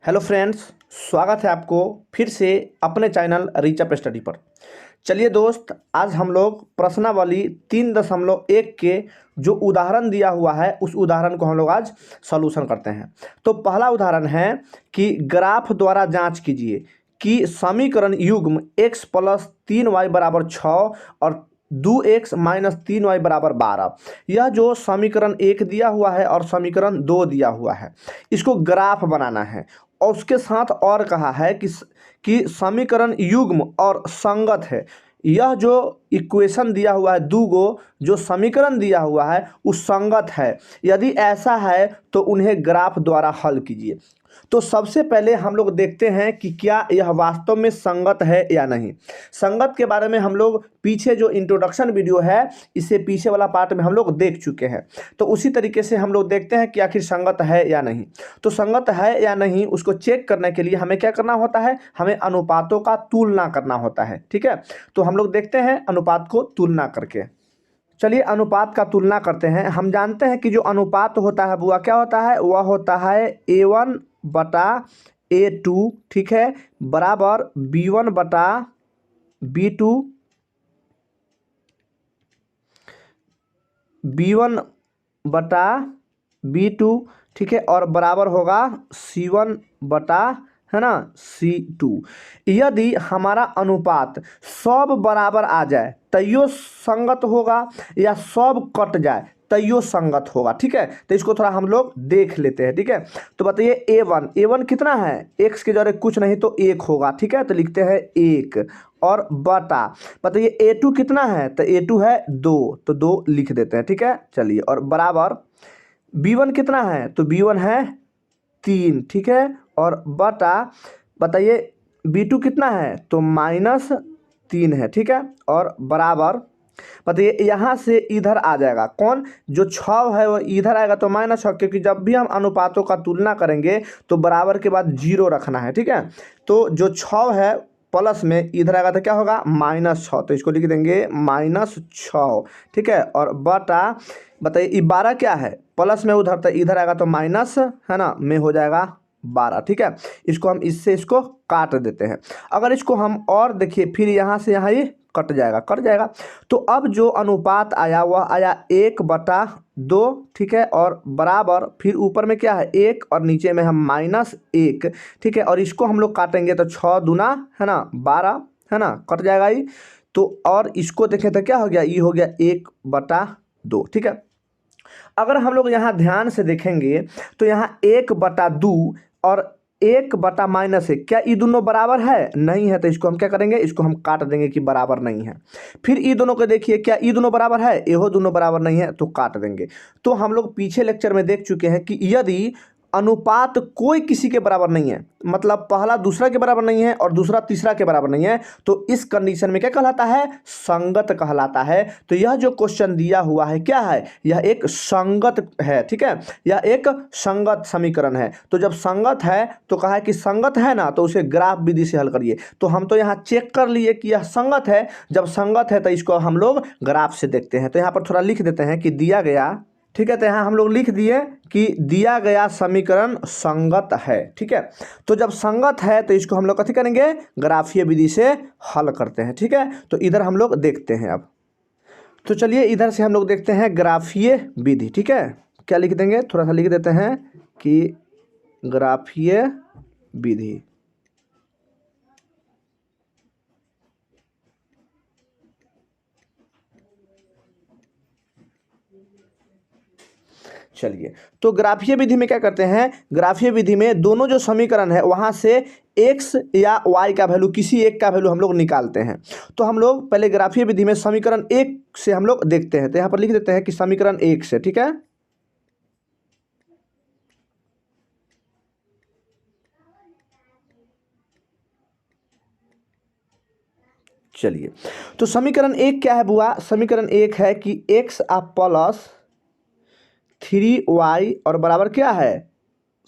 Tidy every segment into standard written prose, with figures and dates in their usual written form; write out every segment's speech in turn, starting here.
Hello friends, स्वागत है आपको फिर से अपने चैनल रीचअप स्टडी पर। चलिए दोस्त, आज हम लोग प्रश्नावली 3.1 के जो उदाहरण दिया हुआ है उस उदाहरण को हम लोग आज सॉल्यूशन करते हैं। तो पहला उदाहरण है कि ग्राफ द्वारा जांच कीजिए कि समीकरण युग्म x प्लस 3y बराबर 6 और 2x माइनस 3y बराबर 12। यह जो समीकरण 1 दिया हुआ है और समीकरण 2 दिया हुआ है, इसको ग्राफ बनाना है। और उसके साथ और कहा है कि समीकरण युग्म और संगत है। यह जो इक्वेशन दिया हुआ है, दो गो जो समीकरण दिया हुआ है उस संगत है। यदि ऐसा है तो उन्हें ग्राफ द्वारा हल कीजिए। तो सबसे पहले हम लोग देखते हैं कि क्या यह वास्तव में संगत है या नहीं। संगत के बारे में हम लोग पीछे जो इंट्रोडक्शन वीडियो है, इससे पीछे वाला पार्ट में हम लोग देख चुके हैं। तो उसी तरीके से हम लोग देखते हैं कि आखिर संगत है या नहीं। तो संगत है या नहीं उसको चेक करने के लिए हमें क्या करना होता है, हमें अनुपातों का तुलना करना होता है। ठीक है, तो हम लोग देखते हैं अनुपात को तुलना करके। चलिए अनुपात का तुलना करते हैं। हम जानते हैं कि जो अनुपात होता है वह क्या होता है, वह होता है A1 बटा A2, ठीक है, बराबर B1 बटा B2, B1 बटा B2, ठीक है, और बराबर होगा C1 बटा, है ना, C2। यदि हमारा अनुपात सब बराबर आ जाए तैयो संगत होगा, या सब कट जाए तैयो संगत होगा। ठीक है, तो इसको थोड़ा हम लोग देख लेते हैं। ठीक है, तो बताइए A1 कितना है, x के जगह कुछ नहीं तो 1 होगा। ठीक है, तो लिखते हैं 1 और बटा, बताइए A2 कितना है, तो A2 है 2, तो 2 लिख देते हैं। ठीक है, चलिए, और बराबर B1 कितना है, तो B1 है 3, ठीक है, और बटा बताइए B2 कितना है, तो -3 है। ठीक है, और बराबर बताइए यहाँ से इधर आ जाएगा कौन, जो 6 है वो इधर आएगा तो -6, क्योंकि जब भी हम अनुपातों का तुलना करेंगे तो बराबर के बाद 0 रखना है। ठीक है, तो जो 6 है प्लस में इधर आएगा तो क्या होगा, -6, तो इसको लिख देंगे -6। ठीक है, और बटा बताइए ये 12 क्या है, प्लस में उधर तो इधर आएगा तो माइनस, है ना, में हो जाएगा 12। ठीक है, इसको हम इससे इसको काट देते हैं। अगर इसको हम और देखिए, फिर यहाँ से यहाँ ये कट जाएगा। तो अब जो अनुपात आया वह आया 1/2, ठीक है, और बराबर फिर ऊपर में क्या है 1 और नीचे में हम -1। ठीक है, और इसको हम लोग काटेंगे तो 6 दूना, है ना, 12, है ना, कट जाएगा ये। तो और इसको देखें तो क्या हो गया, ये हो गया 1/2। ठीक है, अगर हम लोग यहाँ ध्यान से देखेंगे तो यहाँ 1/2 और 1/-1, क्या ये दोनों बराबर है, नहीं है, तो इसको हम क्या करेंगे, इसको हम काट देंगे कि बराबर नहीं है। फिर ये दोनों को देखिए, क्या ये दोनों बराबर है, ये दोनों बराबर नहीं है, तो काट देंगे। तो हम लोग पीछे लेक्चर में देख चुके हैं कि यदि अनुपात कोई किसी के बराबर नहीं है, मतलब पहला दूसरा के बराबर नहीं है और दूसरा तीसरा के बराबर नहीं है, तो इस कंडीशन में क्या कहलाता है, संगत कहलाता है। तो यह जो क्वेश्चन दिया हुआ है क्या है, यह एक संगत है। ठीक है, यह एक संगत समीकरण है। तो जब संगत है तो कहा है कि संगत है ना, तो उसे ग्राफ विधि से हल करिए। तो हम तो यहाँ चेक कर लिए कि यह संगत है। जब संगत है तो इसको हम लोग ग्राफ से देखते हैं। तो यहाँ पर थोड़ा लिख देते हैं कि दिया गया, ठीक है, तो यहाँ हम लोग लिख दिए कि दिया गया समीकरण संगत है। ठीक है, तो जब संगत है तो इसको हम लोग कथी करेंगे, ग्राफीय विधि से हल करते हैं। ठीक है, तो इधर हम लोग देखते हैं अब। तो चलिए इधर से हम लोग देखते हैं ग्राफीय विधि। ठीक है, क्या लिख देंगे, थोड़ा सा लिख देते हैं कि ग्राफीय विधि। चलिए, तो ग्राफीय विधि में क्या करते हैं, ग्राफीय विधि में दोनों जो समीकरण है वहां से x या y का वैल्यू, किसी एक का वैल्यू हम लोग निकालते हैं। तो हम लोग पहले ग्राफीय विधि में समीकरण 1 से हम लोग देखते हैं। तो यहाँ पर लिख देते हैं कि समीकरण 1 से, ठीक है, चलिए, तो समीकरण 1 क्या है बुआ, समीकरण 1 है कि x प्लस 3y और बराबर क्या है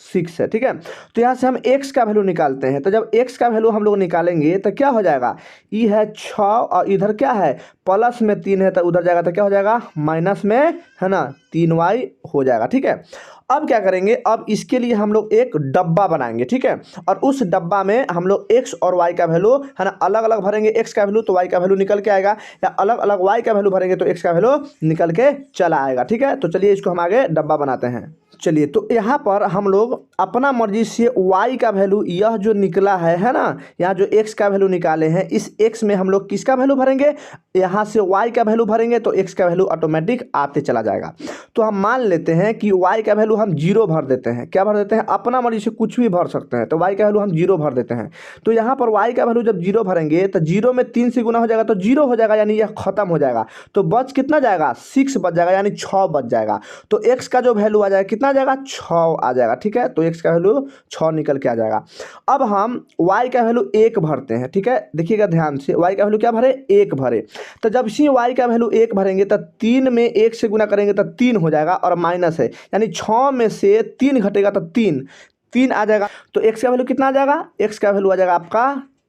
6 है, ठीक है। तो यहाँ से हम x का वैल्यू निकालते हैं। तो जब x का वैल्यू हम लोग निकालेंगे तो क्या हो जाएगा, ई है 6 और इधर क्या है प्लस में 3 है, तो उधर जाएगा तो क्या हो जाएगा माइनस में, है ना, 3y हो जाएगा, ठीक है। अब क्या करेंगे, अब इसके लिए हम लोग एक डब्बा बनाएंगे, ठीक है। और उस डब्बा में हम लोग x और y का वैल्यू, है ना, अलग अलग भरेंगे। x का वैल्यू तो y का वैल्यू निकल के आएगा, या अलग अलग y का वैल्यू भरेंगे तो x का वैल्यू निकल के चला आएगा, ठीक है। तो चलिए इसको हम आगे डब्बा बनाते हैं। चलिए, तो यहाँ पर हम लोग अपना मर्जी से y का वैल्यू यह जो निकला है ना, यहाँ जो x का वैल्यू निकाले हैं, इस x में हम लोग किसका वैल्यू भरेंगे, यहाँ से y का वैल्यू भरेंगे तो x का वैल्यू ऑटोमेटिक आते चला जाएगा। तो हम मान लेते हैं कि y का वैल्यू हम 0 भर देते हैं। क्या भर देते हैं, अपना मर्जी से कुछ भी भर सकते हैं। तो y का वैल्यू हम 0 भर देते हैं। तो यहाँ पर y का वैल्यू जब 0 भरेंगे तो 0 में 3 से गुना हो जाएगा तो 0 हो जाएगा, यानी यह खत्म हो जाएगा। तो बच कितना जाएगा, 6 बच जाएगा, यानी 6 बच जाएगा। तो x का जो वैल्यू आ जाएगा कितना आ जाएगा, 6 आ जाएगा, ठीक है। तो x का वैल्यू 6 निकल के आ जाएगा। अब हम y का वैल्यू 1 भरते हैं, ठीक है। देखिएगा ध्यान से, y का वैल्यू क्या भरे, 1 भरे। तो जब इसी y का वैल्यू 1 भरेंगे तो 3 में 1 से गुना करेंगे तो 3 हो जाएगा, और माइनस है, यानी 6 में से 3 घटेगा तो 3 आ जाएगा। तो x का वैल्यू कितना आ जाएगा, x का वैल्यू आ जाएगा आपका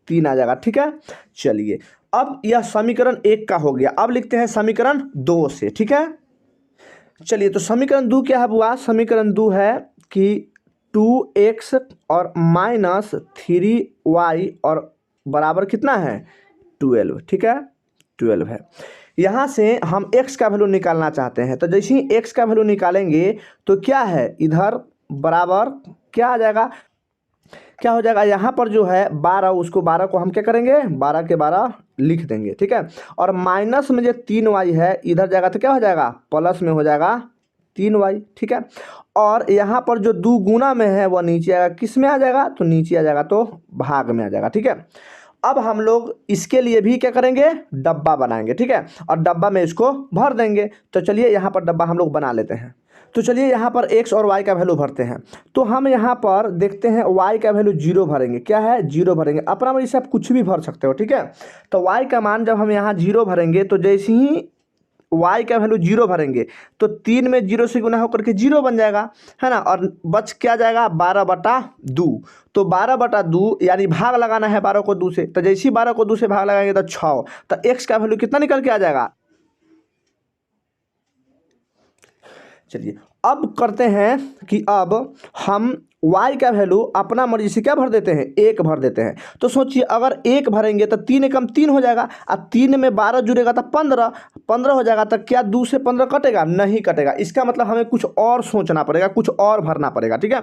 3 आ जाएगा, ठीक है। चलिए, अब यह समीकरण 1 का हो गया। अब लिखते हैं समीकरण 2 से, ठीक है। चलिए, तो समीकरण 2 क्या है बुआ, समीकरण 2 है कि 2x और माइनस 3y और बराबर कितना है 12, ठीक है, 12 है। यहाँ से हम x का वैल्यू निकालना चाहते हैं। तो जैसे ही x का वैल्यू निकालेंगे तो क्या है, इधर बराबर क्या आ जाएगा, क्या हो जाएगा, यहाँ पर जो है 12, उसको 12 को हम क्या करेंगे, 12 के 12 लिख देंगे, ठीक है। और माइनस में जो 3y है इधर जाएगा तो क्या हो जाएगा, प्लस में हो जाएगा 3y, ठीक है। और यहाँ पर जो 2 गुना में है वह नीचे आएगा, किस में आ जाएगा, तो नीचे आ जाएगा, तो भाग में आ जाएगा, ठीक है। अब हम लोग इसके लिए भी क्या करेंगे, डब्बा बनाएंगे, ठीक है, और डब्बा में इसको भर देंगे। तो चलिए यहाँ पर डब्बा हम लोग बना लेते हैं। तो चलिए यहाँ पर x और y का वैल्यू भरते हैं। तो हम यहाँ पर देखते हैं y का वैल्यू 0 भरेंगे, क्या है 0 भरेंगे, अपना मर्जी से आप कुछ भी भर सकते हो, ठीक है। तो y का मान जब हम यहाँ 0 भरेंगे तो जैसे ही y का वैल्यू 0 भरेंगे तो 3 में 0 से गुना होकर के 0 बन जाएगा, है ना। और बच क्या जाएगा 12/2। तो 12/2 यानी भाग लगाना है 12 को 2 से। तो जैसे ही 12 को 2 से भाग लगाएंगे तो 6। तो x का वैल्यू कितना निकल के आ जाएगा। चलिए, अब करते हैं कि अब हम y का वैल्यू अपना मर्जी से क्या भर देते हैं, 1 भर देते हैं। तो सोचिए अगर 1 भरेंगे तो 3 एकम 3 हो जाएगा, और 3 में 12 जुड़ेगा तो 15 हो जाएगा। तो क्या 2 से 15 कटेगा, नहीं कटेगा। इसका मतलब हमें कुछ और सोचना पड़ेगा, कुछ और भरना पड़ेगा, ठीक है।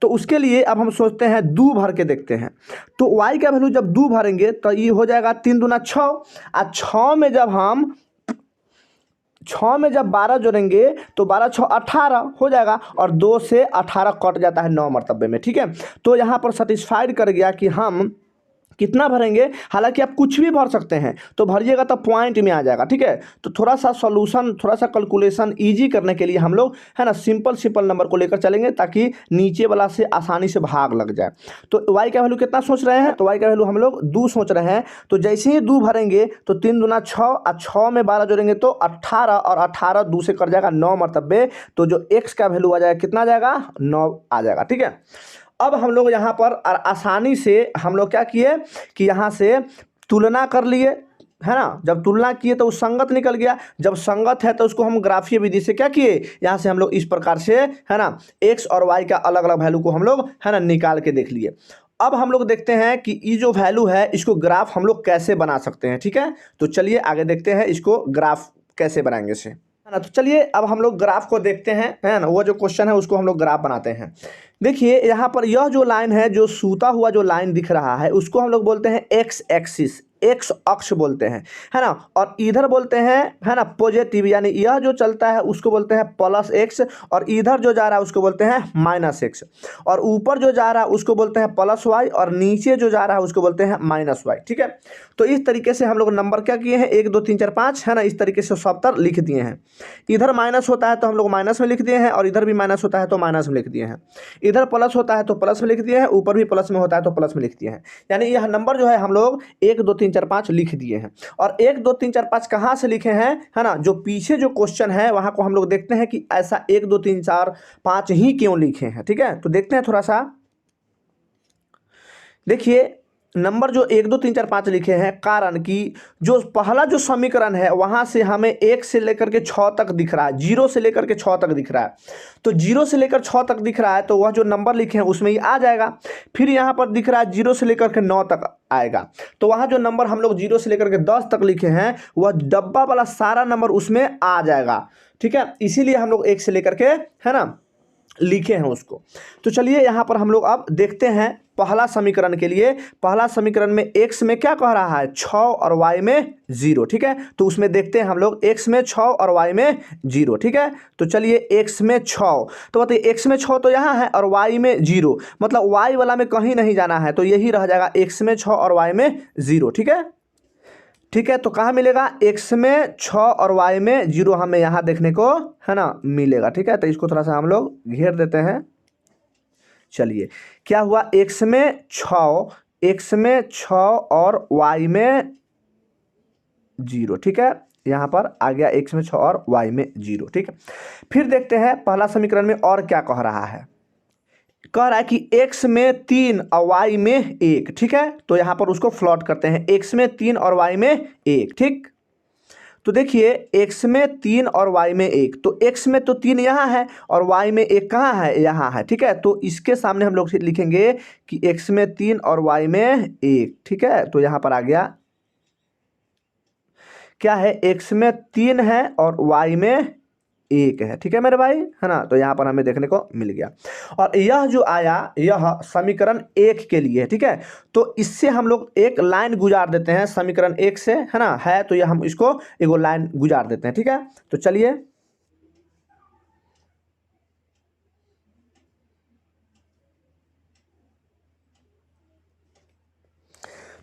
तो उसके लिए अब हम सोचते हैं 2 भर के देखते हैं। तो y का वैल्यू जब 2 भरेंगे तो ये हो जाएगा 3 दूना 6, और 6 में जब 12 जोड़ेंगे तो 12 6 18 हो जाएगा, और 2 से 18 कट जाता है 9 मरतबे में, ठीक है। तो यहाँ पर सेटिस्फाइड कर गया कि हम कितना भरेंगे। हालांकि आप कुछ भी भर सकते हैं, तो भरिएगा तो पॉइंट में आ जाएगा, ठीक है। तो थोड़ा सा सॉल्यूशन, थोड़ा सा कैलकुलेशन इजी करने के लिए हम लोग, है ना, सिंपल नंबर को लेकर चलेंगे ताकि नीचे वाला से आसानी से भाग लग जाए। तो y का वैल्यू कितना सोच रहे हैं, तो y का वैल्यू हम लोग 2 सोच रहे हैं। तो जैसे ही 2 भरेंगे तो 3 दूना 6, और 6 में 12 जोड़ेंगे तो 18, और 18 2 से कट जाएगा 9 मरतबे। तो जो x का वैल्यू आ जाएगा कितना आ जाएगा, 9 आ जाएगा, ठीक है। अब हम लोग यहाँ पर आसानी से हम लोग क्या किए कि यहाँ से तुलना कर लिए, है ना। जब तुलना किए तो संगत निकल गया। जब संगत है तो उसको हम ग्राफीय विधि से क्या किए, यहाँ से हम लोग इस प्रकार से, है ना, x और y का अलग अलग वैल्यू को हम लोग, है ना, निकाल के देख लिए। अब हम लोग देखते हैं कि ये जो वैल्यू है इसको ग्राफ हम लोग कैसे बना सकते हैं, ठीक है। तो चलिए आगे देखते हैं इसको ग्राफ कैसे बनाएंगे से, है ना। तो चलिए अब हम लोग ग्राफ को देखते हैं, है ना, वो जो क्वेश्चन है उसको हम लोग ग्राफ बनाते हैं। देखिए यहाँ पर यह जो लाइन है, जो सूता हुआ जो लाइन दिख रहा है, उसको हम लोग बोलते हैं एक्स एक्सिस, एक्स अक्ष बोलते हैं, है ना। और इधर बोलते हैं, है ना, पॉजिटिव, यानी यह जो चलता है उसको बोलते हैं प्लस एक्स, और इधर जो जा रहा है उसको बोलते हैं माइनस एक्स, और ऊपर जो जा रहा है उसको बोलते हैं प्लस वाई, और नीचे जो जा रहा है उसको बोलते हैं माइनस वाई, ठीक है। तो इस तरीके से हम लोग नंबर क्या किए हैं, 1 2 3 4 5, है ना, इस तरीके से सब तर लिख दिए हैं। इधर माइनस होता है तो हम लोग माइनस में लिख दिए हैं, और इधर भी माइनस होता है तो माइनस में लिख दिए हैं। इधर प्लस होता है तो प्लस में लिख दिए हैं, ऊपर भी प्लस में होता है तो प्लस में लिख दिए हैं। यानी यह नंबर जो है हम लोग 1 2 3 4 5 लिख दिए हैं। और 1 2 3 4 5 कहाँ से लिखे हैं, है ना, जो पीछे जो क्वेश्चन है वहाँ को हम लोग देखते हैं कि ऐसा 1 2 3 4 5 ही क्यों लिखे हैं। ठीक है, तो देखते हैं थोड़ा सा। देखिए नंबर जो 1 2 3 4 5 लिखे हैं, कारण कि जो पहला जो समीकरण है वहां से हमें 1 से लेकर के 6 तक दिख रहा है, 0 से लेकर के 6 तक दिख रहा है। तो 0 से लेकर 6 तक दिख रहा है तो वह जो नंबर लिखे हैं उसमें ही आ जाएगा। फिर यहाँ पर दिख रहा है 0 से लेकर के 9 तक आएगा, तो वहाँ जो नंबर हम लोग 0 से लेकर के 10 तक लिखे हैं वह डब्बा वाला सारा नंबर उसमें आ जाएगा। ठीक है, इसीलिए हम लोग 1 से लेकर के, है ना, लिखे हैं उसको। तो चलिए यहाँ पर हम लोग अब देखते हैं पहला समीकरण के लिए। पहला समीकरण में x में क्या कह रहा है, 6 और y में 0। ठीक है, तो उसमें देखते हैं हम लोग x में 6 और y में 0। ठीक है, तो चलिए x में 6, तो बताइए x में 6 तो यहाँ है और y में 0, मतलब y वाला में कहीं नहीं जाना है, तो यही रह जाएगा x में 6 और y में 0। ठीक है, ठीक है, तो कहाँ मिलेगा, x में 6 और y में 0 हमें यहाँ देखने को, है ना, मिलेगा। ठीक है, तो इसको थोड़ा सा हम लोग घेर देते हैं। चलिए क्या हुआ, x में 6 और y में 0। ठीक है, यहाँ पर आ गया x में 6 और y में 0। ठीक है, फिर देखते हैं पहला समीकरण में और क्या कह रहा है। कह रहा है कि x में 3 और y में 1। ठीक है, तो यहाँ पर उसको फ्लॉट करते हैं, x में 3 और y में 1। ठीक, तो देखिए x में 3 और y में 1, तो x में तो 3 यहाँ है और y में 1 कहाँ है, यहाँ है। ठीक है, तो इसके सामने हम लोग लिखेंगे कि x में 3 और y में 1। ठीक है, तो यहाँ पर आ गया क्या है, x में 3 है और y में 1 है। ठीक है मेरे भाई, है ना, तो यहाँ पर हमें देखने को मिल गया। और यह जो आया यह समीकरण 1 के लिए। ठीक है, तो इससे हम लोग एक लाइन गुजार देते हैं समीकरण 1 से, है ना, है तो यह हम इसको एक लाइन गुजार देते हैं। ठीक है,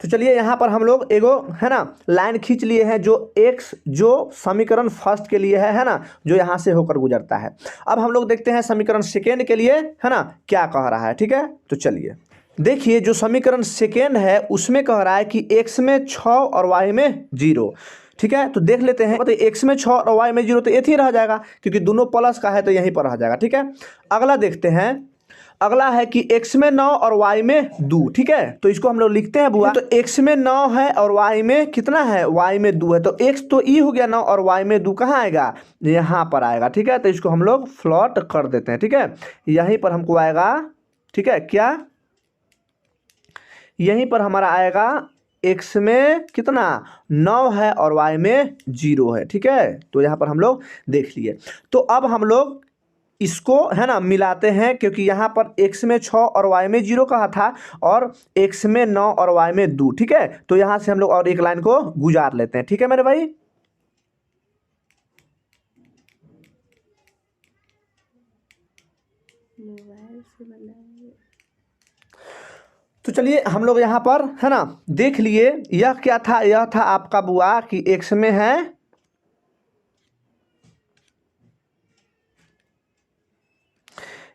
तो चलिए यहाँ पर हम लोग एगो, है ना, लाइन खींच लिए हैं जो x जो समीकरण फर्स्ट के लिए है ना, जो यहाँ से होकर गुजरता है। अब हम लोग देखते हैं समीकरण सेकेंड के लिए, है ना, क्या कह रहा है। ठीक है, तो चलिए देखिए जो समीकरण सेकेंड है उसमें कह रहा है कि x में 6 और y में 0। ठीक है, तो देख लेते हैं, मतलब x में 6 और y में 0 तो ये ही रह जाएगा क्योंकि दोनों प्लस का है तो यहीं पर रह जाएगा। ठीक है, अगला देखते हैं, अगला है कि x में 9 और y में 2। ठीक है, तो इसको हम लोग लिखते हैं बुआ, तो x में 9 है और y में कितना है, y में 2 है, तो x तो e हो गया 9 और y में 2 कहाँ आएगा, यहाँ पर आएगा। ठीक है, तो इसको हम लोग फ्लॉट कर देते हैं। ठीक है, यहीं पर हमको आएगा, ठीक है, क्या, यहीं पर हमारा आएगा x में कितना 9 है और y में 0 है। ठीक है, तो यहाँ पर हम लोग देख लिए। तो अब हम लोग इसको, है ना, मिलाते हैं क्योंकि यहाँ पर x में 6 और y में 0 कहा था और x में 9 और y में 2। ठीक है, तो यहाँ से हम लोग और एक लाइन को गुजार लेते हैं। ठीक है मेरे भाई, तो चलिए हम लोग यहाँ पर, है ना, देख लिए यह क्या था, यह था आपका बुआ कि x में है,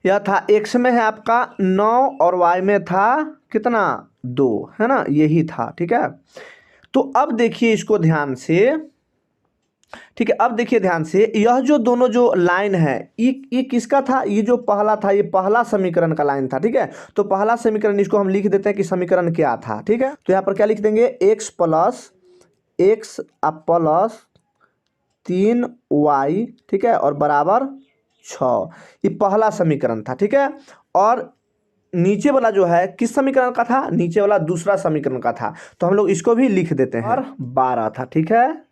यह था x में है आपका 9 और y में था कितना 2, है ना, यही था। ठीक है, तो अब देखिए इसको ध्यान से, ठीक है, अब देखिए ध्यान से, यह जो दोनों जो लाइन है ये किसका था, ये जो पहला था ये पहला समीकरण का लाइन था। ठीक है, तो पहला समीकरण इसको हम लिख देते हैं कि समीकरण क्या था। ठीक है, तो यहाँ पर क्या लिख देंगे, x प्लस 3y, ठीक है, और बराबर 6, ये पहला समीकरण था। ठीक है, और नीचे वाला जो है किस समीकरण का था, नीचे वाला दूसरा समीकरण का था, तो हम लोग इसको भी लिख देते हैं, और 12 था। ठीक है,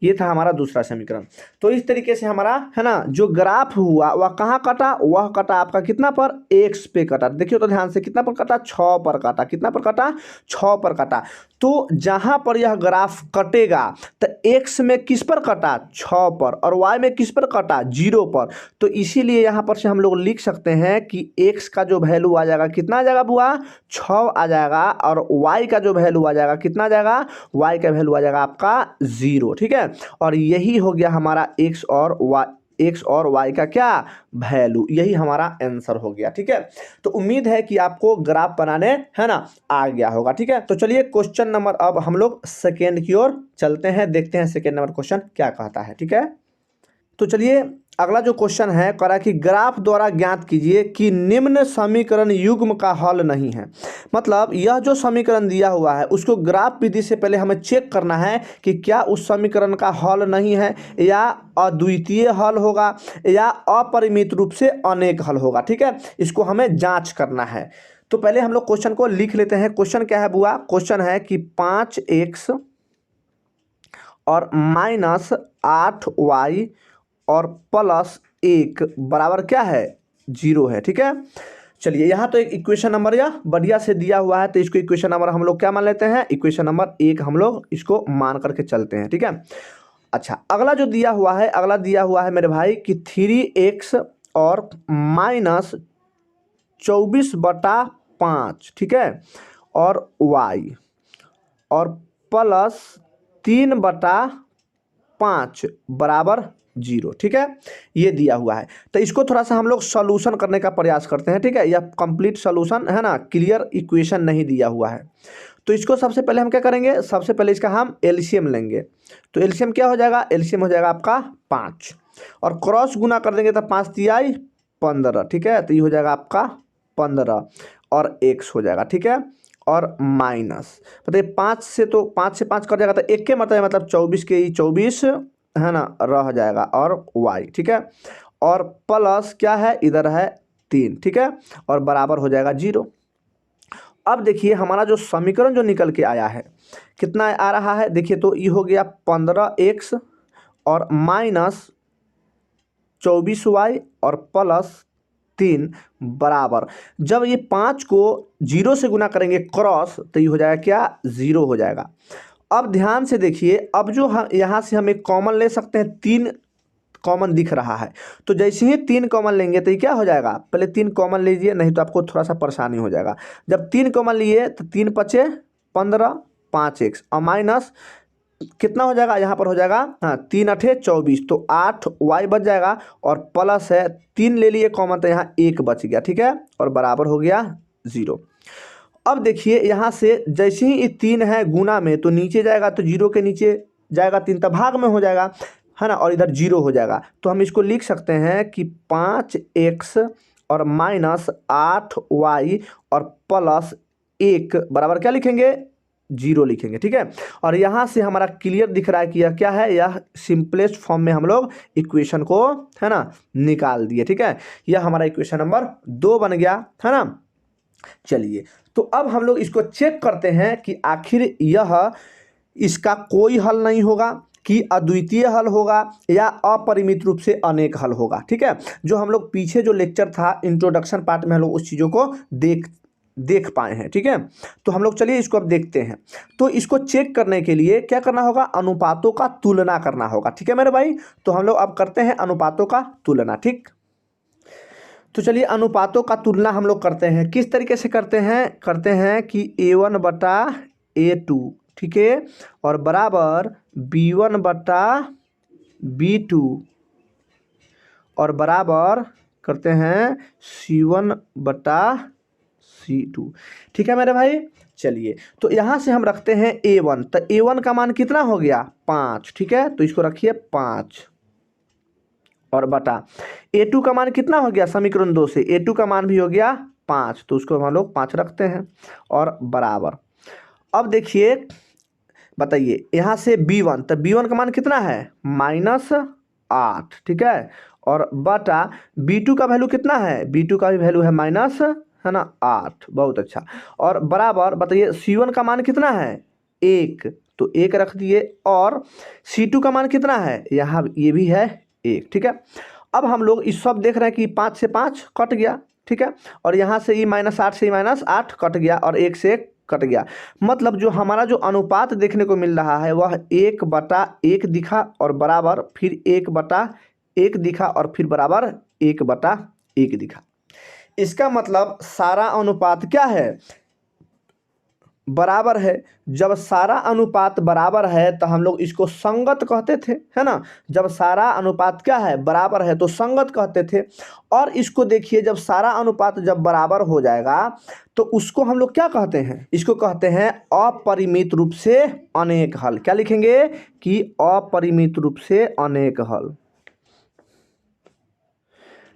ये था हमारा दूसरा समीकरण। तो इस तरीके से हमारा, है ना, जो ग्राफ हुआ वह कहाँ कटा, वह कटा आपका कितना पर, x पे कटा। देखिए तो ध्यान से, कितना पर कटा, 6 पर कटा, कितना पर कटा, 6 पर कटा। तो जहाँ पर यह ग्राफ कटेगा तो x में किस पर कटा, 6 पर, और y में किस पर कटा, 0 पर। तो इसीलिए यहाँ पर से हम लोग लिख सकते हैं कि x का जो वैल्यू आ जाएगा कितना आ जाएगा बुआ, 6 आ जाएगा, और y का जो वैल्यू आ जाएगा कितना आ जाएगा, y का वैल्यू आ जाएगा आपका 0। ठीक है, और यही हो गया हमारा x और y, एक्स और वाई का क्या वैल्यू, यही हमारा आंसर हो गया। ठीक है, तो उम्मीद है कि आपको ग्राफ बनाने है ना आ गया होगा। ठीक है, तो चलिए क्वेश्चन नंबर, अब हम लोग सेकेंड की ओर चलते हैं, देखते हैं सेकेंड नंबर क्वेश्चन क्या कहता है। ठीक है, तो चलिए अगला जो क्वेश्चन है कह रहा है कि ग्राफ द्वारा ज्ञात कीजिए कि निम्न समीकरण युग्म का हल नहीं है। मतलब यह जो समीकरण दिया हुआ है उसको ग्राफ विधि से पहले हमें चेक करना है कि क्या उस समीकरण का हल नहीं है, या अद्वितीय हल होगा, या अपरिमित रूप से अनेक हल होगा। ठीक है, इसको हमें जांच करना है। तो पहले हम लोग क्वेश्चन को लिख लेते हैं। क्वेश्चन क्या है बुआ? क्वेश्चन है कि 5x और -8y और +1 बराबर क्या है 0 है। ठीक है, चलिए यहाँ तो एक इक्वेशन नंबर या बढ़िया से दिया हुआ है, तो इसको इक्वेशन नंबर हम लोग क्या मान लेते हैं, इक्वेशन नंबर 1 हम लोग इसको मान करके चलते हैं। ठीक है, अच्छा अगला जो दिया हुआ है, अगला दिया हुआ है मेरे भाई कि 3x और -24/5, ठीक है, और y और +3/5 बराबर 0। ठीक है, ये दिया हुआ है। तो इसको थोड़ा सा हम लोग सॉल्यूशन करने का प्रयास करते हैं। ठीक है, यह कंप्लीट सॉल्यूशन है ना, क्लियर इक्वेशन नहीं दिया हुआ है। तो इसको सबसे पहले हम क्या करेंगे, सबसे पहले इसका हम एलसीएम लेंगे। तो एलसीएम क्या हो जाएगा, एलसीएम हो जाएगा आपका 5 और क्रॉस गुना कर देंगे तो 5 तिहाई 15। ठीक है, तो ये हो जाएगा आपका 15 और x हो जाएगा। ठीक है, और माइनस मतलब 5 से, तो 5 से 5 कट जाएगा तो 1 के मतलब 24 के 24 है ना रह जाएगा, और y। ठीक है, और प्लस क्या है इधर है 3। ठीक है, और बराबर हो जाएगा 0। अब देखिए हमारा जो समीकरण जो निकल के आया है कितना आ रहा है, देखिए तो ये हो गया 15x और -24y और +3 बराबर, जब ये 5 को 0 से गुना करेंगे क्रॉस तो ये हो जाएगा क्या 0 हो जाएगा। अब ध्यान से देखिए, अब जो यहाँ से हम एक कॉमन ले सकते हैं, 3 कॉमन दिख रहा है, तो जैसे ही 3 कॉमन लेंगे तो ये क्या हो जाएगा, पहले 3 कॉमन लीजिए नहीं तो आपको थोड़ा सा परेशानी हो जाएगा। जब 3 कॉमन लिए तो 3 पचे 15, 5x और माइनस कितना हो जाएगा, यहाँ पर हो जाएगा हाँ 3 8 24, तो 8y बच जाएगा, और प्लस है 3 ले लिए कॉमन तो यहाँ 1 बच गया। ठीक है, और बराबर हो गया 0। अब देखिए यहाँ से जैसे ही ये 3 है गुना में तो नीचे जाएगा, तो 0 के नीचे जाएगा 3 तो भाग में हो जाएगा है ना, और इधर 0 हो जाएगा। तो हम इसको लिख सकते हैं कि 5x और -8y और +1 बराबर क्या लिखेंगे 0 लिखेंगे। ठीक है, और यहाँ से हमारा क्लियर दिख रहा है कि यह क्या है, यह सिंपलेस्ट फॉर्म में हम लोग इक्वेशन को है ना निकाल दिए। ठीक है, यह हमारा इक्वेशन नंबर 2 बन गया है ना। चलिए तो अब हम लोग इसको चेक करते हैं कि आखिर यह इसका कोई हल नहीं होगा, कि अद्वितीय हल होगा, या अपरिमित रूप से अनेक हल होगा। ठीक है, जो हम लोग पीछे जो लेक्चर था इंट्रोडक्शन पार्ट में हम लोग उस चीज़ों को देख पाए हैं। ठीक है, तो हम लोग चलिए इसको अब देखते हैं। तो इसको चेक करने के लिए क्या करना होगा, अनुपातों का तुलना करना होगा। ठीक है मेरे भाई, तो हम लोग अब करते हैं अनुपातों का तुलना। ठीक, तो चलिए अनुपातों का तुलना हम लोग करते हैं। किस तरीके से करते हैं कि A1/A2, ठीक है, और बराबर B1/B2 और बराबर करते हैं C1/C2। ठीक है मेरे भाई, चलिए तो यहाँ से हम रखते हैं A1, तो A1 का मान कितना हो गया 5। ठीक है, तो इसको रखिए 5 और बटा A2 का मान कितना हो गया, समीकरण 2 से A2 का मान भी हो गया 5, तो उसको हम लोग 5 रखते हैं और बराबर। अब देखिए बताइए यहाँ से B1, तो B1 का मान कितना है -8। ठीक है, और बटा B2 का वैल्यू कितना है, B2 का भी वैल्यू है माइनस है ना 8। बहुत अच्छा, और बराबर बताइए C1 का मान कितना है 1, तो 1 रख दिए, और C2 का मान कितना है, यहाँ ये भी है 1। ठीक है, अब हम लोग इस सब देख रहे हैं कि 5 से 5 कट गया। ठीक है, और यहाँ से -8 से -8 कट गया, और 1 से 1 कट गया। मतलब जो हमारा जो अनुपात देखने को मिल रहा है वह 1/1 दिखा, और बराबर फिर 1/1 दिखा, और फिर बराबर 1/1 दिखा। इसका मतलब सारा अनुपात क्या है, बराबर है, जब सारा अनुपात बराबर है तो हम लोग इसको संगत कहते थे, है ना। जब सारा अनुपात क्या है, बराबर है, तो संगत कहते थे। और इसको देखिए, जब सारा अनुपात जब बराबर हो जाएगा तो उसको हम लोग क्या कहते हैं, इसको कहते हैं अपरिमित रूप से अनेक हल। क्या लिखेंगे कि अपरिमित रूप से अनेक हल।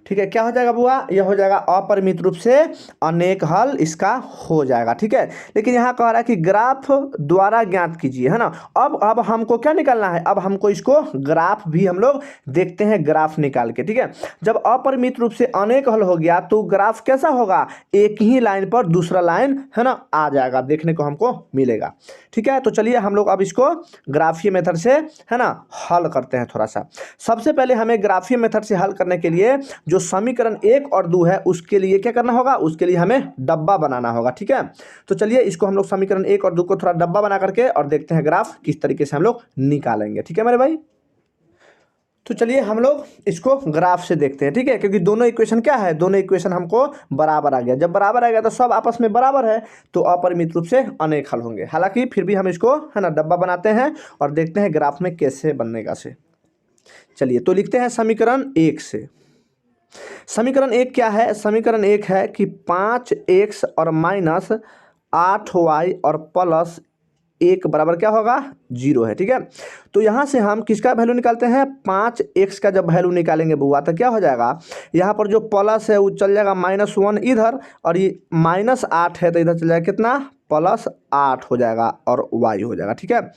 ठीक है, क्या हो जाएगा बुआ, यह हो जाएगा अपरिमित रूप से अनेक हल इसका हो जाएगा। ठीक है, लेकिन यहाँ कह रहा है कि ग्राफ द्वारा ज्ञात कीजिए, है ना। अब हमको क्या निकालना है, अब हमको इसको ग्राफ भी हम लोग देखते हैं, ग्राफ निकाल के। ठीक है, जब अपरिमित रूप से अनेक हल हो गया तो ग्राफ कैसा होगा, एक ही लाइन पर दूसरा लाइन, है ना, आ जाएगा, देखने को हमको मिलेगा। ठीक है, तो चलिए हम लोग अब इसको ग्राफीय मेथड से, है ना, हल करते हैं थोड़ा सा। सबसे पहले हमें ग्राफीय मेथड से हल करने के लिए जो समीकरण 1 और 2 है उसके लिए क्या करना होगा, उसके लिए हमें डब्बा बनाना होगा। ठीक है, तो चलिए इसको हम लोग समीकरण 1 और 2 को थोड़ा डब्बा बना करके और देखते हैं ग्राफ किस तरीके से हम लोग निकालेंगे। ठीक है मेरे भाई, तो चलिए हम लोग इसको ग्राफ से देखते हैं। ठीक है, क्योंकि दोनों इक्वेशन क्या है, दोनों इक्वेशन हमको बराबर आ गया। जब बराबर आ गया तो सब आपस में बराबर है, तो अपरिमित रूप से अनेक हल होंगे। हालांकि फिर भी हम इसको, है ना, डब्बा बनाते हैं और देखते हैं ग्राफ में कैसे बनेगा से। चलिए तो लिखते हैं समीकरण 1 से। समीकरण 1 क्या है, समीकरण 1 है कि 5x और माइनस 8y और प्लस 1 बराबर क्या होगा, 0 है। ठीक है, तो यहाँ से हम किसका वैल्यू निकालते हैं, 5x का जब वैल्यू निकालेंगे बुआ तो क्या हो जाएगा, यहाँ पर जो प्लस है वो चल जाएगा -1 इधर, और ये -8 है तो इधर चल जाएगा कितना, +8 हो जाएगा और y हो जाएगा। ठीक है,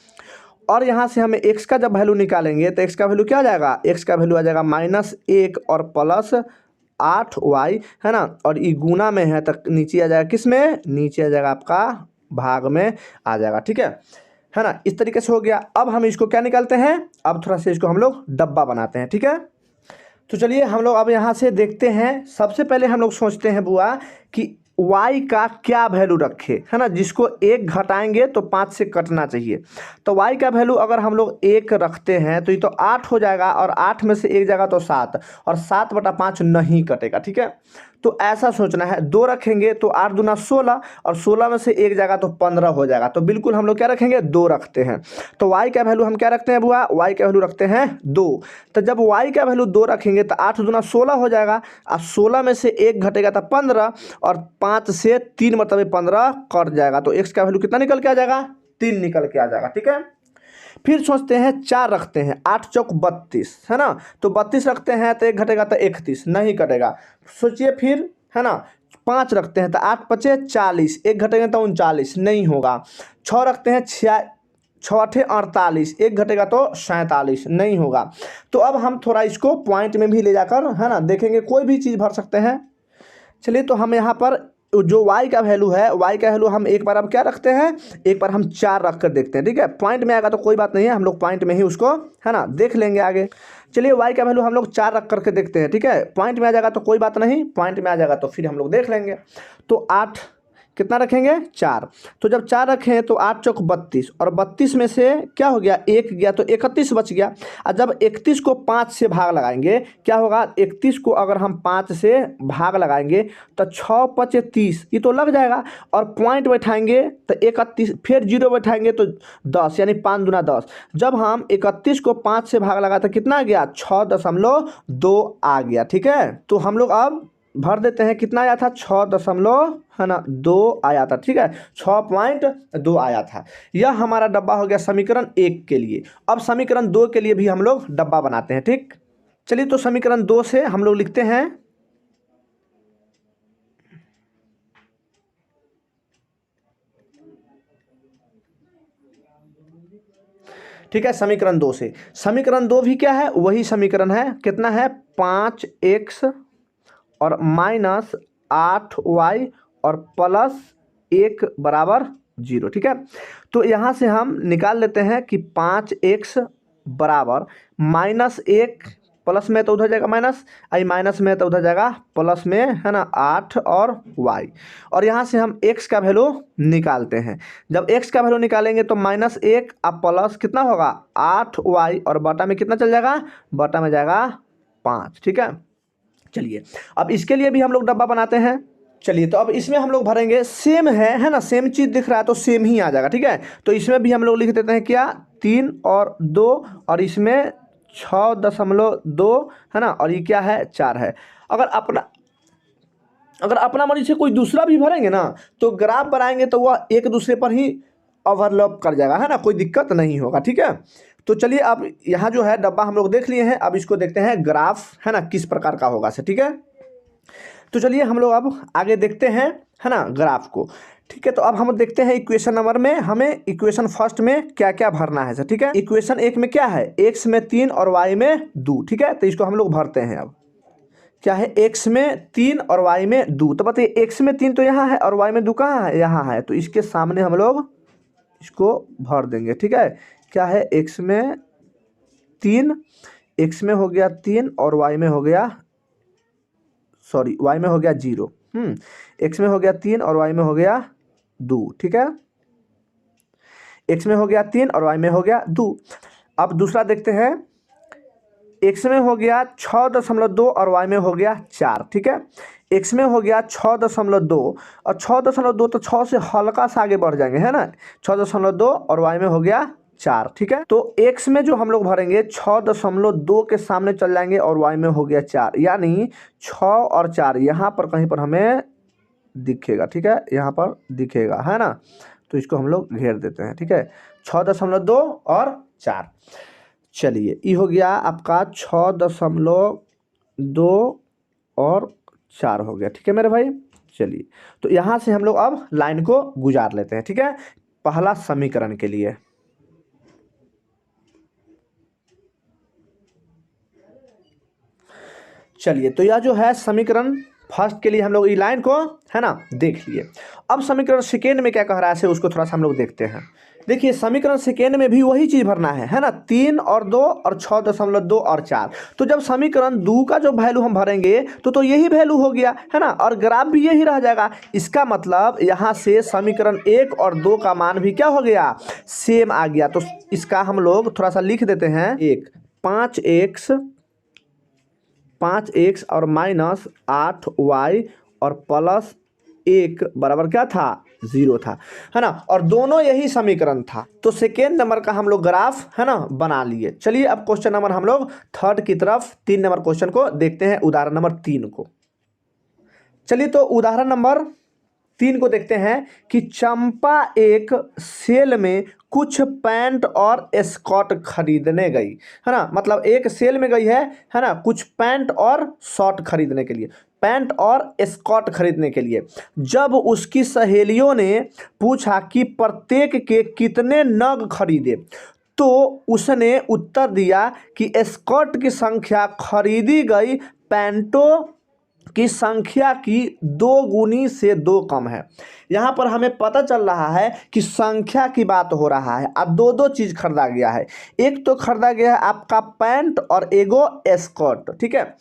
और यहाँ से हमें x का जब वैल्यू निकालेंगे तो x का वैल्यू क्या आ जाएगा, x का वैल्यू आ जाएगा -1 और +8y, है ना, और ये गुना में है तो नीचे आ जाएगा, किस में, नीचे आ जाएगा आपका भाग में आ जाएगा। ठीक है ना, इस तरीके से हो गया। अब हम इसको क्या निकालते हैं, अब थोड़ा सा इसको हम लोग डब्बा बनाते हैं। ठीक है, तो चलिए हम लोग अब यहाँ से देखते हैं। सबसे पहले हम लोग सोचते हैं बुआ कि y का क्या वैल्यू रखे, है ना, जिसको 1 घटाएंगे तो 5 से कटना चाहिए। तो y का वैल्यू अगर हम लोग 1 रखते हैं तो ये तो 8 हो जाएगा, और 8 में से 1 जाएगा तो 7, और 7/5 नहीं कटेगा। ठीक है, तो ऐसा सोचना है। 2 रखेंगे तो 8 दूना 16, और 16 में से 1 जाएगा तो 15 हो जाएगा। तो बिल्कुल हम लोग क्या रखेंगे, 2 रखते हैं। तो y का वैल्यू हम क्या रखते हैं बुआ, y का वैल्यू रखते हैं 2। तो जब y का वैल्यू 2 रखेंगे तो 8 दूना 16 हो जाएगा, और 16 में से 1 घटेगा तो 15, और 5 से 3 मतलब 15 कट जाएगा। तो x का वैल्यू कितना निकल के आ जाएगा, 3 निकल के आ जाएगा। ठीक है, फिर सोचते हैं 4 रखते हैं, 8 चौक 32, है ना, तो 32 रखते हैं तो 1 घटेगा तो 31 नहीं कटेगा। सोचिए फिर, है ना, 5 रखते हैं तो 8 पचे 40, 1 घटेगा तो 39 नहीं होगा। 6 रखते हैं, 6 8 48, 1 घटेगा तो 47 नहीं होगा। तो अब हम थोड़ा इसको पॉइंट में भी ले जाकर, है ना, देखेंगे, कोई भी चीज़ भर सकते हैं। चलिए तो हम यहाँ पर जो y का वैल्यू है, y का वैल्यू हम एक बार अब क्या रखते हैं, एक बार हम 4 रख कर देखते हैं। ठीक है, पॉइंट में आएगा तो कोई बात नहीं है, हम लोग पॉइंट में ही उसको, है ना, देख लेंगे आगे। चलिए y का वैल्यू हम लोग 4 रख करके देखते हैं। ठीक है, पॉइंट में आ जाएगा तो कोई बात नहीं, पॉइंट में आ जाएगा तो फिर हम लोग देख लेंगे। तो 8 कितना रखेंगे, 4। तो जब 4 रखें तो 8 चौक 32, और 32 में से क्या हो गया, 1 गया तो 31 बच गया। और जब 31 को 5 से भाग लगाएंगे क्या होगा, 31 को अगर हम 5 से भाग लगाएंगे तो 6 5 30, ये तो लग जाएगा, और पॉइंट बैठाएंगे तो 31, फिर 0 बैठाएंगे तो 10, यानी 5 दूना 10। जब हम 31 को 5 से भाग लगा तो कितना आ गया, 6.2 आ गया। ठीक है, तो हम लोग अब भर देते हैं, कितना आया था, 6 है ना 2 आया था। ठीक है, 6.2 आया था। यह हमारा डब्बा हो गया समीकरण 1 के लिए। अब समीकरण 2 के लिए भी हम लोग डब्बा बनाते हैं। ठीक, चलिए तो समीकरण 2 से हम लोग लिखते हैं, ठीक है, समीकरण 2 से। समीकरण 2 भी क्या है, वही समीकरण है, कितना है, 5x और -8y और +1 बराबर 0। ठीक है, तो यहाँ से हम निकाल लेते हैं कि 5x बराबर -1, प्लस में तो उधर जाएगा माइनस, आई माइनस में तो उधर जाएगा प्लस में, है ना, 8 और y, और यहाँ से हम x का वैल्यू निकालते हैं। जब x का वैल्यू निकालेंगे तो -1 अब प्लस कितना होगा, 8y, और बटा में कितना चल जाएगा, बटा में जाएगा 5। ठीक है, चलिए अब इसके लिए भी हम लोग डब्बा बनाते हैं। चलिए तो अब इसमें हम लोग भरेंगे, सेम है ना, सेम चीज़ दिख रहा है तो सेम ही आ जाएगा, ठीक है। तो इसमें भी हम लोग लिख देते हैं क्या, 3 और 2, और इसमें 6.2 है ना, और ये क्या है, 4 है। अगर अपना मर्जी से कोई दूसरा भी भरेंगे ना तो ग्राफ बनाएंगे तो वह एक दूसरे पर ही ओवरलैप कर जाएगा, है ना, कोई दिक्कत नहीं होगा, ठीक है। तो चलिए अब यहाँ जो है डब्बा हम लोग देख लिए हैं, अब इसको देखते हैं ग्राफ, है ना, किस प्रकार का होगा से, ठीक है। तो चलिए हम लोग अब आगे देखते हैं, है ना, ग्राफ को, ठीक है। तो अब हम देखते हैं इक्वेशन नंबर में हमें इक्वेशन फर्स्ट में क्या क्या भरना है सर, ठीक है। इक्वेशन 1 में क्या है, x में 3 और y में 2, ठीक है। तो इसको हम लोग भरते हैं। अब क्या है, x में 3 और y में 2, तो बताइए x में 3 तो यहाँ है और y में 2 कहाँ है, यहाँ है, तो इसके सामने हम लोग इसको भर देंगे, ठीक है। क्या है, x में 3, x में हो गया 3 और y में हो गया, सॉरी y में हो गया 0, x में हो गया 3 और y में हो गया 2, ठीक है। x में हो गया 3 और y में हो गया 2। अब दूसरा देखते हैं, x में हो गया 6.2 और y में हो गया 4, ठीक है। x में हो गया 6.2 और 6.2 तो 6 से हल्का सा आगे बढ़ जाएंगे, है ना, 6.2 और y में हो गया 4, ठीक है। तो x में जो हम लोग भरेंगे 6.2 के सामने चल जाएंगे और y में हो गया 4, यानी 6 और 4 यहाँ पर कहीं पर हमें दिखेगा, ठीक है, यहाँ पर दिखेगा, है ना। तो इसको हम लोग घेर देते हैं, ठीक है, 6.2 और 4। चलिए ये हो गया आपका 6.2 और 4 हो गया, ठीक है मेरे भाई। चलिए तो यहाँ से हम लोग अब लाइन को गुजार लेते हैं, ठीक है, पहला समीकरण के लिए। चलिए तो यह जो है समीकरण फर्स्ट के लिए हम लोग ई लाइन को, है ना, देख लिए। अब समीकरण सेकेंड में क्या कह रहा है उसको थोड़ा सा हम लोग देखते हैं। देखिए समीकरण सेकेंड में भी वही चीज़ भरना है ना, 3 और 2 और 6.2 और 4। तो जब समीकरण 2 का जो वैल्यू हम भरेंगे तो यही वैल्यू हो गया, है ना, और ग्राफ भी यही रह जाएगा। इसका मतलब यहाँ से समीकरण 1 और 2 का मान भी क्या हो गया, सेम आ गया। तो इसका हम लोग थोड़ा सा लिख देते हैं, 5x और माइनस 8y और प्लस 1 बराबर क्या था, 0 था, है ना, और दोनों यही समीकरण था। तो सेकेंड नंबर का हम लोग ग्राफ, है ना, बना लिए। चलिए अब क्वेश्चन नंबर हम लोग थर्ड की तरफ 3 नंबर क्वेश्चन को देखते हैं, उदाहरण नंबर 3 को। चलिए तो उदाहरण नंबर 3 को देखते हैं कि चंपा एक सेल में कुछ पैंट और स्कर्ट खरीदने गई, है ना, मतलब एक सेल में गई है ना, कुछ पैंट और शर्ट खरीदने के लिए, पैंट और स्कर्ट खरीदने के लिए। जब उसकी सहेलियों ने पूछा कि प्रत्येक के कितने नग खरीदे तो उसने उत्तर दिया कि स्कर्ट की संख्या खरीदी गई पैंटों की संख्या की 2 गुनी से 2 कम है। यहाँ पर हमें पता चल रहा है कि संख्या की बात हो रहा है, अब दो चीज़ खरीदा गया है। एक तो खरीदा गया है आपका पैंट और एगो स्कर्ट, ठीक है।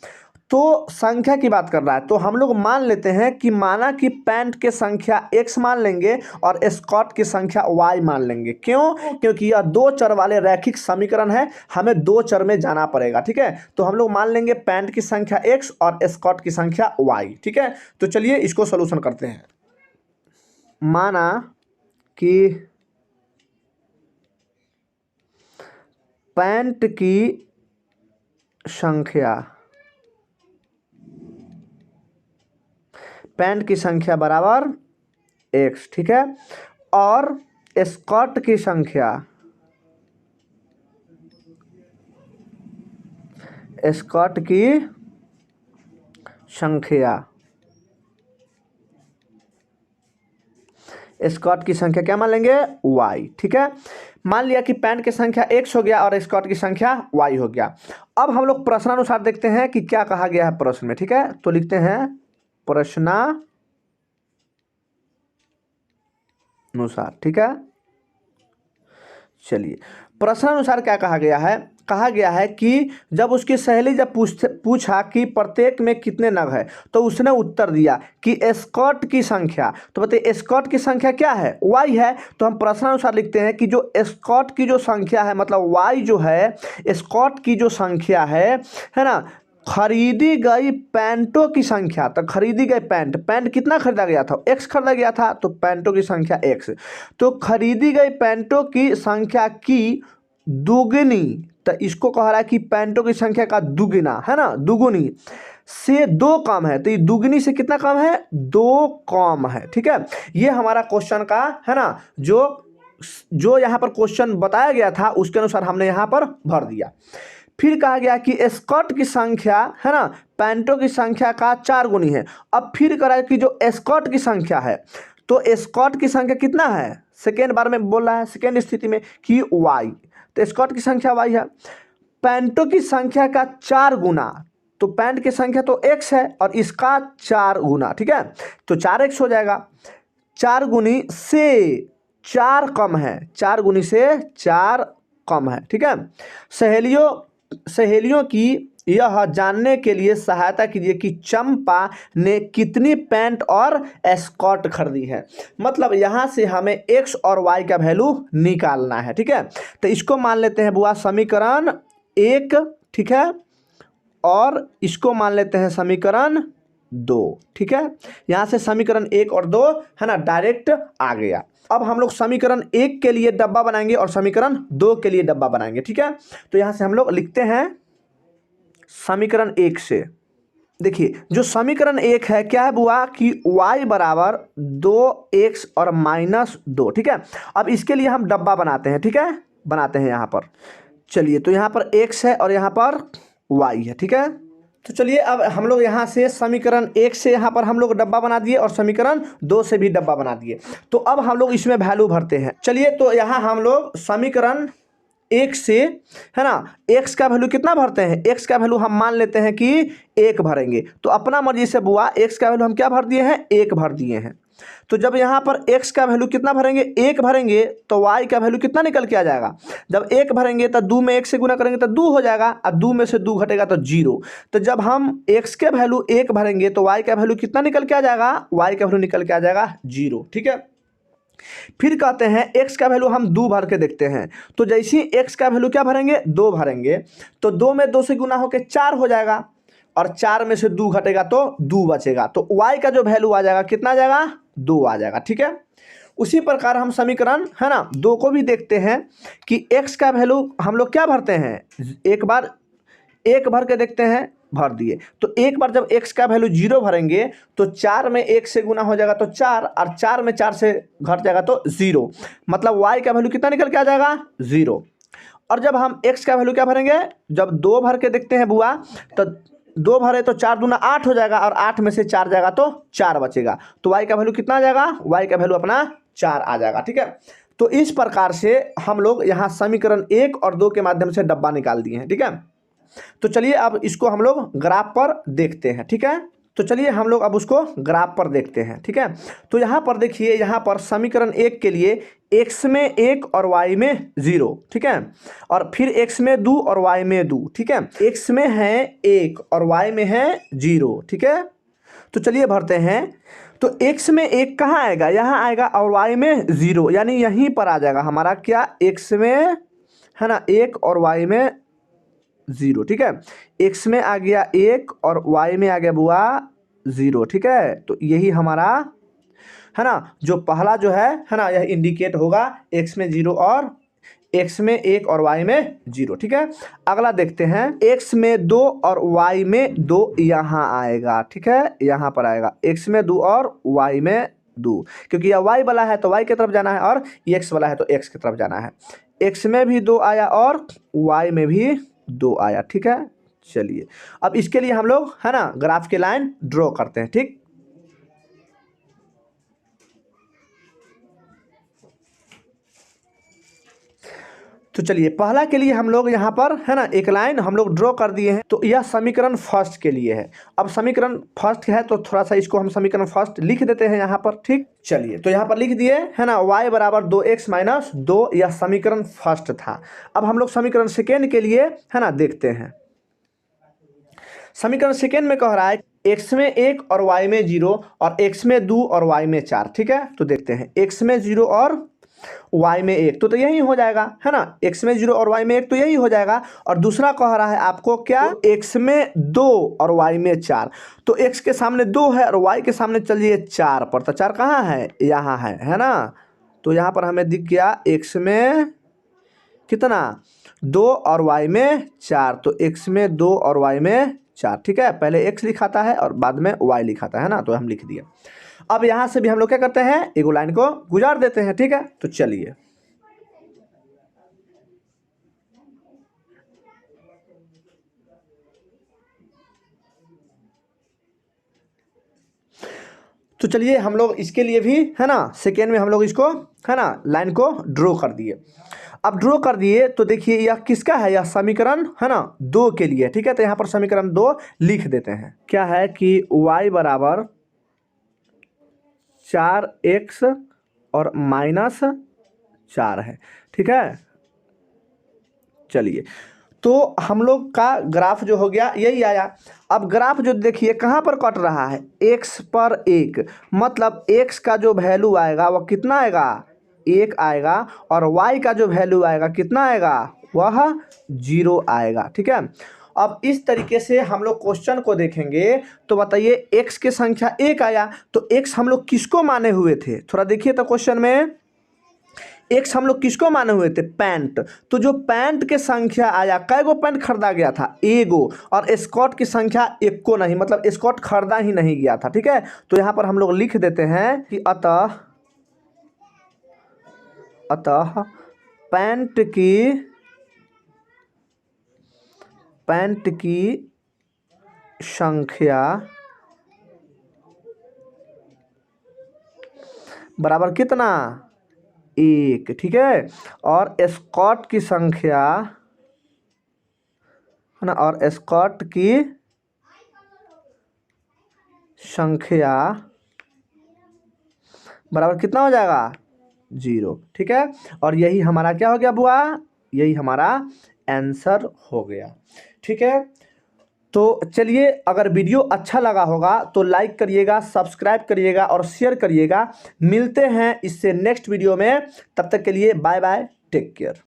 तो संख्या की बात कर रहा है, तो हम लोग मान लेते हैं कि माना कि पैंट के संख्या x मान लेंगे और स्कर्ट की संख्या y मान लेंगे। क्यों, क्योंकि यह 2 चर वाले रैखिक समीकरण है, हमें 2 चर में जाना पड़ेगा, ठीक है। तो हम लोग मान लेंगे पैंट की संख्या x और स्कर्ट की संख्या y, ठीक है। तो चलिए इसको सोल्यूशन करते हैं। माना कि पैंट की बराबर x, ठीक है, और स्कर्ट की संख्या क्या मान लेंगे, y, ठीक है। मान लिया कि पैंट की संख्या x हो गया और स्कर्ट की संख्या y हो गया। अब हम लोग प्रश्नानुसार देखते हैं कि क्या कहा गया है प्रश्न में, ठीक है। तो लिखते हैं प्रश्नानुसार, ठीक है। चलिए प्रश्नानुसार क्या कहा गया है कि जब उसकी सहेली जब पूछा कि प्रत्येक में कितने नग है तो उसने उत्तर दिया कि स्कर्ट की संख्या, तो बताइए स्कर्ट की संख्या क्या है, y है। तो हम प्रश्नानुसार लिखते हैं कि जो स्कर्ट की जो संख्या है, मतलब y जो है स्कर्ट की जो संख्या है ना, खरीदी गई पैंटों की संख्या, तो खरीदी गई पैंट कितना खरीदा गया था, एक्स खरीदा गया था, तो पैंटों की संख्या एक्स। तो खरीदी गई पैंटों की संख्या की दुगनी, तो इसको कह रहा है कि पैंटों की संख्या का दुगना, है ना, दुगुनी से दो कम है, तो ये दुगनी से कितना कम है, दो कम है। ठीक है, ये हमारा क्वेश्चन का है ना, जो यहाँ पर क्वेश्चन बताया गया था उसके अनुसार हमने यहाँ पर भर दिया। फिर कहा गया कि स्कर्ट की संख्या है ना पैंटों की संख्या का 4 गुनी है। अब फिर करा कि जो स्कर्ट की संख्या है, तो स्कर्ट की संख्या कितना है, सेकेंड बार में बोल रहा है, सेकेंड स्थिति में कि वाई, तो स्कर्ट की संख्या वाई है, पैंटों की संख्या का 4 गुना, तो पैंट की संख्या तो एक्स है और इसका 4 गुना। ठीक है, तो 4x हो जाएगा, 4 गुनी से 4 कम है, 4 गुनी से 4 कम है। ठीक है, सहेलियों की यह जानने के लिए सहायता कीजिए कि चंपा ने कितनी पैंट और स्कर्ट खरीदी है। मतलब यहाँ से हमें एक्स और वाई का वैल्यू निकालना है। ठीक है, तो इसको मान लेते हैं बुआ समीकरण 1। ठीक है, और इसको मान लेते हैं समीकरण 2। ठीक है, यहाँ से समीकरण 1 और 2 है ना डायरेक्ट आ गया। अब हम लोग समीकरण 1 के लिए डब्बा बनाएंगे और समीकरण 2 के लिए डब्बा बनाएंगे। ठीक है, तो यहाँ से हम लोग लिखते हैं समीकरण 1 से। देखिए जो समीकरण 1 है क्या है बुआ कि y बराबर 2x और -2। ठीक है, अब इसके लिए हम डब्बा बनाते हैं। ठीक है, बनाते हैं यहाँ पर। चलिए, तो यहाँ पर x है और यहाँ पर y है। ठीक है, तो चलिए अब हम लोग यहाँ से समीकरण 1 से यहाँ पर हम लोग डब्बा बना दिए और समीकरण 2 से भी डब्बा बना दिए। तो अब हम लोग इसमें वैल्यू भरते हैं। चलिए, तो यहाँ हम लोग समीकरण 1 से है ना x का वैल्यू कितना भरते हैं, x का वैल्यू हम मान लेते हैं कि 1 भरेंगे। तो अपना मर्जी से बुआ x का वैल्यू हम क्या भर दिए हैं, 1 भर दिए हैं। तो जब यहाँ पर x का वैल्यू कितना भरेंगे, 1 भरेंगे, तो y का वैल्यू कितना निकल के आ जाएगा। जब 1 भरेंगे तो 2 में 1 से गुना करेंगे तो 2 हो जाएगा, और 2 में से 2 घटेगा तो 0। तो जब हम x के वैल्यू 1 भरेंगे तो y का वैल्यू कितना निकल के आ जाएगा, y का वैल्यू निकल के आ जाएगा 0। ठीक है, फिर कहते हैं x का वैल्यू हम 2 भर के देखते हैं। तो जैसे ही x का वैल्यू क्या भरेंगे, 2 भरेंगे, तो 2 में 2 से गुना होकर 4 हो जाएगा, और 4 में से 2 घटेगा तो 2 बचेगा। तो y का जो वैल्यू आ जाएगा कितना आ जाएगा, 2 आ जाएगा। ठीक है, उसी प्रकार हम समीकरण है ना 2 को भी देखते हैं कि x का वैल्यू हम लोग क्या भरते हैं, एक बार 1 भर के देखते हैं, भर दिए। तो एक बार जब x का वैल्यू 0 भरेंगे तो 4 में 1 से गुना हो जाएगा तो 4, और 4 में 4 से घट जाएगा तो 0। मतलब y का वैल्यू कितना निकल के आ जाएगा, 0। और जब हम x का वैल्यू क्या भरेंगे, जब 2 भर के देखते हैं बुआ, तो 2 भरे तो 4 दूना 8 हो जाएगा, और 8 में से 4 जाएगा तो 4 बचेगा। तो y का वैल्यू कितना आ जाएगा, y का वैल्यू अपना 4 आ जाएगा। ठीक है, तो इस प्रकार से हम लोग यहाँ समीकरण 1 और 2 के माध्यम से डब्बा निकाल दिए हैं। ठीक है, तो चलिए अब इसको हम लोग ग्राफ पर देखते हैं। ठीक है, तो चलिए हम लोग अब उसको ग्राफ पर देखते हैं। ठीक है, तो यहाँ पर देखिए, यहाँ पर समीकरण 1 के लिए x में 1 और y में 0। ठीक है, और फिर x में 2 और y में 2। ठीक है, x में है 1 और y में है 0। ठीक है, तो चलिए भरते हैं। तो x में 1 कहाँ आएगा, यहाँ आएगा, और y में 0, यानी यहीं पर आ जाएगा हमारा क्या, x में है ना 1 और y में 0। ठीक है, x में आ गया 1 और y में आ गया बुआ 0। ठीक है, तो यही हमारा है ना जो पहला जो है ना यह इंडिकेट होगा x में 0 और x में 1 और y में 0। ठीक है, अगला देखते हैं, x में 2 और y में 2 यहाँ आएगा। ठीक है, यहाँ पर आएगा x में 2 और y में 2, क्योंकि यह y वाला है तो y की तरफ जाना है, और x वाला है तो x की तरफ जाना है। x में भी 2 आया और y में भी 2 आया। ठीक है, चलिए अब इसके लिए हम लोग है ना ग्राफ के लाइन ड्रॉ करते हैं। ठीक, तो चलिए पहला के लिए हम लोग यहाँ पर है ना एक लाइन हम लोग ड्रॉ कर दिए हैं। तो यह समीकरण फर्स्ट के लिए है। अब समीकरण फर्स्ट है तो थोड़ा सा इसको हम समीकरण फर्स्ट लिख देते हैं यहाँ पर। ठीक, चलिए तो यहाँ पर लिख दिए है ना y बराबर 2x माइनस 2, यह समीकरण फर्स्ट था। अब हम लोग समीकरण सेकेंड के लिए है ना देखते हैं। समीकरण सेकेंड में कह रहा है x में 1 और y में 0 और x में 2 और y में 4। ठीक है, तो देखते हैं x में 0 और y में 1 तो यही हो जाएगा, है ना। x में 0 और y में 1 तो यही हो जाएगा। और दूसरा कह रहा है आपको क्या, x में 2 और y में 4। तो x के सामने 2 है और y के सामने चलिए 4 पर, तो 4 कहाँ है, यहाँ है ना। तो यहाँ पर हमें दिख गया x में कितना 2 और y में 4, तो x में 2 और y में 4, ठीक है। पहले x लिखाता है और बाद में y लिखाता है ना, तो हम लिख दिया। अब यहाँ से भी हम लोग क्या करते हैं, एक लाइन को गुजार देते हैं, ठीक है। तो चलिए तो चलिए हम लोग इसके लिए भी, है ना, सेकेंड में हम लोग इसको, है ना, लाइन को ड्रॉ कर दिए। अब ड्रॉ कर दिए तो देखिए यह किसका है, यह समीकरण है ना 2 के लिए, ठीक है। तो यहाँ पर समीकरण 2 लिख देते हैं। क्या है कि y बराबर 4x और -4 है, ठीक है। चलिए तो हम लोग का ग्राफ जो हो गया यही आया। अब ग्राफ जो देखिए कहाँ पर कट रहा है, x पर 1, मतलब x का जो वैल्यू आएगा वह कितना आएगा, 1 आएगा, और y का जो वैल्यू आएगा कितना आएगा, वह 0 आएगा, ठीक है। अब इस तरीके से हम लोग क्वेश्चन को देखेंगे तो बताइए x की संख्या 1 आया, तो x हम लोग किसको माने हुए थे, थोड़ा देखिए तो क्वेश्चन में एक्स हम लोग किसको माने हुए थे, पैंट। तो जो पैंट के संख्या आया, कै गो पैंट खरीदा गया था, एगो, और स्कॉट की संख्या 1 को नहीं, मतलब स्कॉट खरीदा ही नहीं गया था, ठीक है। तो यहाँ पर हम लोग लिख देते हैं कि अतः पैंट की संख्या बराबर कितना, 1, ठीक है। और स्कॉट की संख्या, है ना, और स्कॉट की संख्या बराबर कितना हो जाएगा, 0, ठीक है। और यही हमारा क्या हो गया बुआ, यही हमारा आंसर हो गया, ठीक है। तो चलिए अगर वीडियो अच्छा लगा होगा तो लाइक करिएगा, सब्सक्राइब करिएगा और शेयर करिएगा। मिलते हैं इससे नेक्स्ट वीडियो में, तब तक के लिए बाय बाय, टेक केयर।